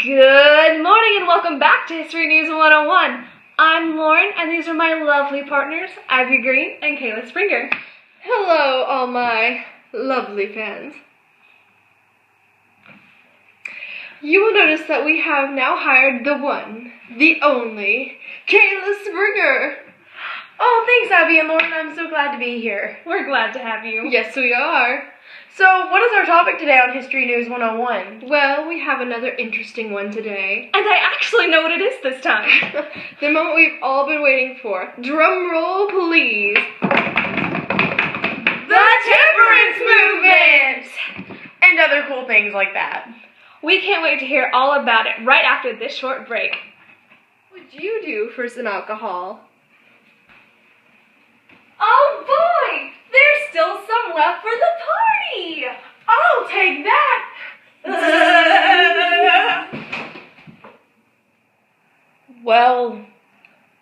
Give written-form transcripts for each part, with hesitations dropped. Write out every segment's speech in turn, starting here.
Good morning and welcome back to History News 101. I'm Lauren and these are my lovely partners, Ivy Green and Kayla Springer. Hello, all my lovely fans. You will notice that we have now hired the one, the only, Kayla Springer. Oh, thanks Ivy and Lauren, I'm so glad to be here. We're glad to have you. Yes, we are. So, what is our topic today on History News 101? Well, we have another interesting one today. And I actually know what it is this time. The moment we've all been waiting for. Drum roll, please. The Temperance Movement! And other cool things like that. We can't wait to hear all about it right after this short break. What would you do for some alcohol? Oh boy! There's still some left for the party! I'll take that! Well,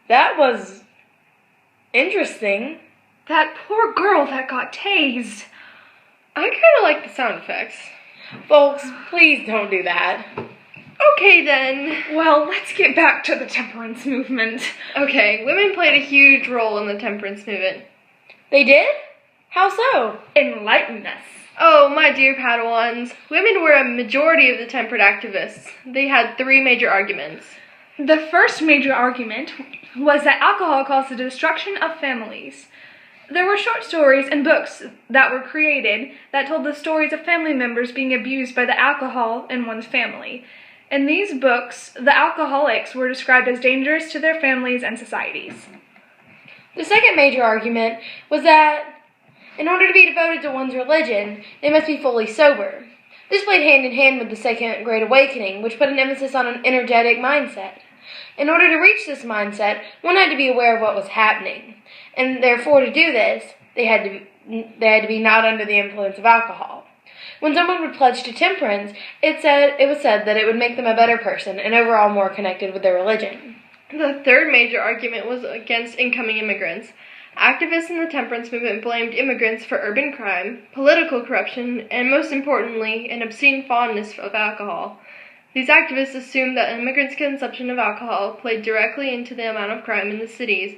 that was interesting. That poor girl that got tased. I kind of like the sound effects. Folks, please don't do that. Okay then. Well, let's get back to the temperance movement. Okay, women played a huge role in the temperance movement. They did? How so? Enlighten us. Oh, my dear Padawans, women were a majority of the temperate activists. They had three major arguments. The first major argument was that alcohol caused the destruction of families. There were short stories and books that were created that told the stories of family members being abused by the alcohol in one's family. In these books, the alcoholics were described as dangerous to their families and societies. The second major argument was that in order to be devoted to one's religion, they must be fully sober. This played hand in hand with the Second Great Awakening, which put an emphasis on an energetic mindset. In order to reach this mindset, one had to be aware of what was happening, and therefore to do this, they had to be not under the influence of alcohol. When someone would pledge to temperance, it was said that it would make them a better person and overall more connected with their religion. The third major argument was against incoming immigrants. Activists in the temperance movement blamed immigrants for urban crime, political corruption, and most importantly, an obscene fondness of alcohol. These activists assumed that immigrants' consumption of alcohol played directly into the amount of crime in the cities,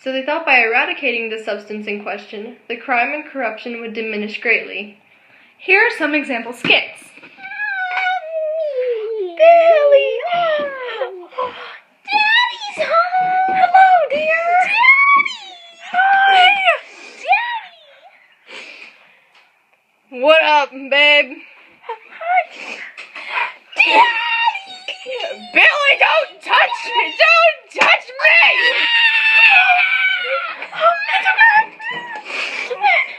so they thought by eradicating the substance in question, the crime and corruption would diminish greatly. Here are some example skits. Billy! Daddy's home! Hello, dear! Daddy! Daddy! What up, babe? Daddy! Billy, don't touch me! Don't touch me! Oh, it's okay!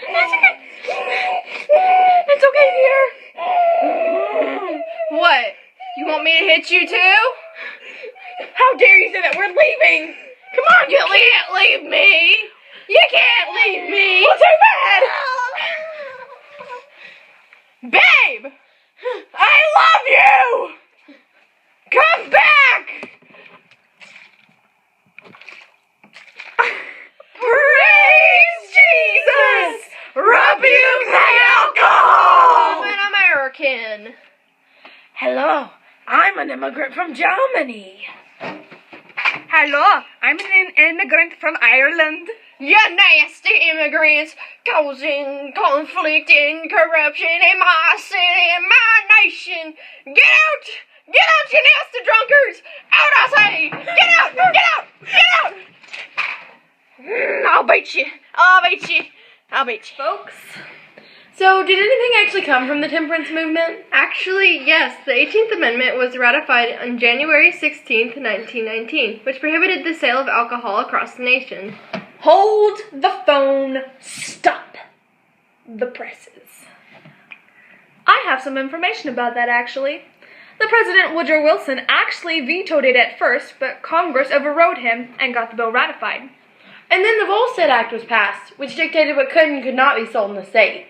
It's okay! It's okay, dear! What? You want me to hit you too? How dare you say that? We're leaving! Come on, You can't leave me! You can't leave me! Well, too bad! Babe! I love you! Come back! Praise Jesus! Rebuke the alcohol! I'm an American. Hello, I'm an immigrant from Germany. Hello, I'm an immigrant from Ireland. You nasty immigrants causing conflict and corruption in my city and my nation. Get out! Get out, you nasty drunkards! Out, I say! Get out! Get out! Get out! I'll beat you. I'll beat you. I'll beat you. Folks, so did anything actually come from the temperance movement? Actually, yes, the 18th Amendment was ratified on January 16th, 1919, which prohibited the sale of alcohol across the nation. Hold the phone. Stop the presses. I have some information about that, actually. The President Woodrow Wilson actually vetoed it at first, but Congress overrode him and got the bill ratified. And then the Volstead Act was passed, which dictated what could and could not be sold in the States.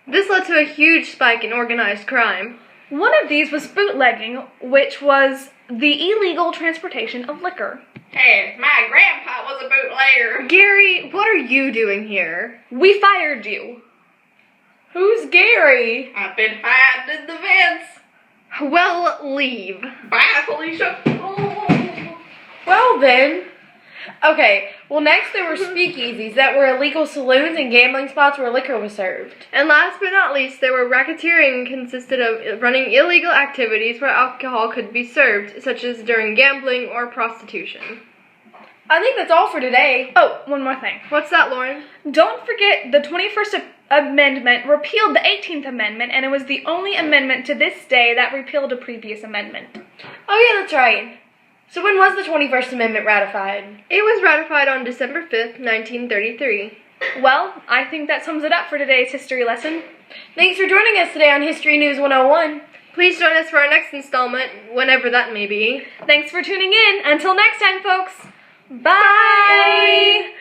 This led to a huge spike in organized crime. One of these was bootlegging, which was the illegal transportation of liquor. Hey, my grandpa was a bootlegger. Gary, what are you doing here? We fired you. Who's Gary? I've been hired in the vents. Well, leave. Bye, Felicia. Well then. Okay, well next there were speakeasies that were illegal saloons and gambling spots where liquor was served. And last but not least, there were racketeering consisted of running illegal activities where alcohol could be served, such as during gambling or prostitution. I think that's all for today. Oh, one more thing. What's that, Lauren? Don't forget the 21st Amendment repealed the 18th Amendment, and it was the only amendment to this day that repealed a previous amendment. Oh yeah, that's right. So when was the 21st Amendment ratified? It was ratified on December 5th, 1933. Well, I think that sums it up for today's history lesson. Thanks for joining us today on History News 101. Please join us for our next installment, whenever that may be. Thanks for tuning in. Until next time, folks. Bye!